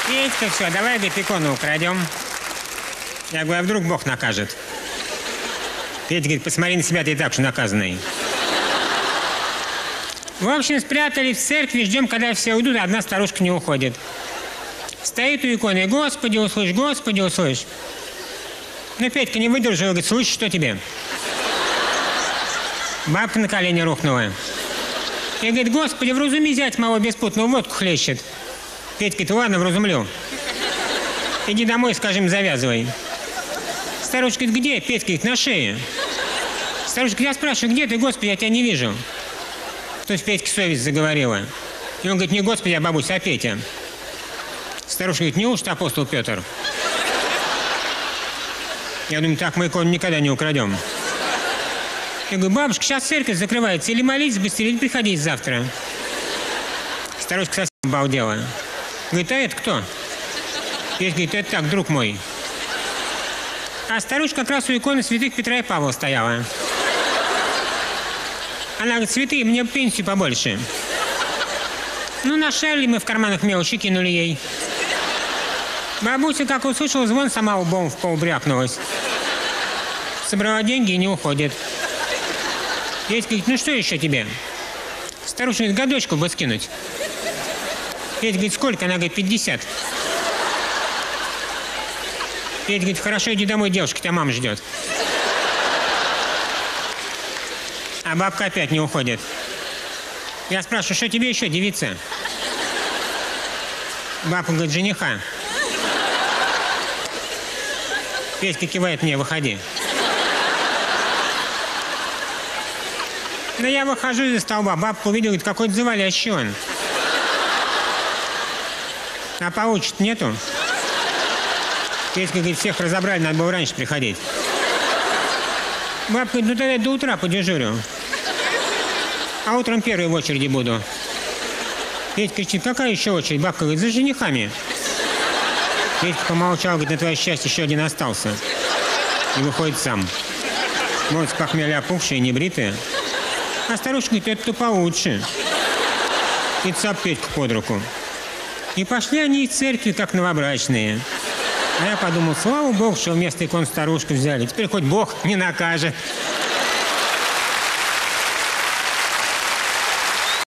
Петька, все, давай, говорит, икону украдем. Я говорю, а вдруг Бог накажет? Петя говорит, посмотри на себя, ты и так же наказанный. В общем, спрятались в церкви, ждем, когда все уйдут, а одна старушка не уходит. Стоит у иконы, Господи, услышь, Господи, услышь. Ну, Петька не выдержал, говорит, слышь, что тебе? Бабка на колени рухнула. И говорит, Господи, вразуми зять моего беспутного, водку хлещет. Петька говорит, ладно, вразумлю. Иди домой, скажем, завязывай. Старушка говорит, где? Петька говорит, на шее. Старушка говорит, я спрашиваю, где ты, Господи, я тебя не вижу. Тут в Петьке совесть заговорила. И он говорит, не Господи, а бабуся, а Петя. Старушка говорит, неужто апостол Петр? Я думаю, так мы икону никогда не украдем. Я говорю, бабушка, сейчас церковь закрывается, или молитесь быстрее, или приходите завтра. Старушка совсем обалдела. Говорит, а это кто? Петя говорит, это так, друг мой. А старушка как раз у иконы святых Петра и Павла стояла. Она говорит, святые, мне пенсию побольше. Ну, нашарили мы в карманах мелочи, кинули ей. Бабуся, как услышала звон, сама лбом в пол брякнулась. Собрала деньги и не уходит. Петя говорит, ну что еще тебе? Старушка говорит, годочку бы скинуть. Петя говорит, сколько? Она говорит, 50. Петя говорит, хорошо, иди домой, девушка, тебя мама ждет. А бабка опять не уходит. Я спрашиваю, что тебе еще, девица? Бабка говорит, жениха. Петька кивает мне, выходи. Но я выхожу из-за столба, бабку увидел, говорит, какой-то завалящий он. А получит нету? Петька говорит, всех разобрали, надо было раньше приходить. Бабка говорит, ну тогда до утра подежурю. А утром первой в очереди буду. Петька кричит, какая еще очередь? Бабка говорит, за женихами. Петька помолчал, говорит, на твое счастье еще один остался. И выходит сам. Может, с похмелья опухшие, небритые. А старушка говорит, это-то получше. И цап Петьку под руку. И пошли они из церкви, как новобрачные. А я подумал, слава Богу, что вместо икон старушку взяли. Теперь хоть Бог не накажет.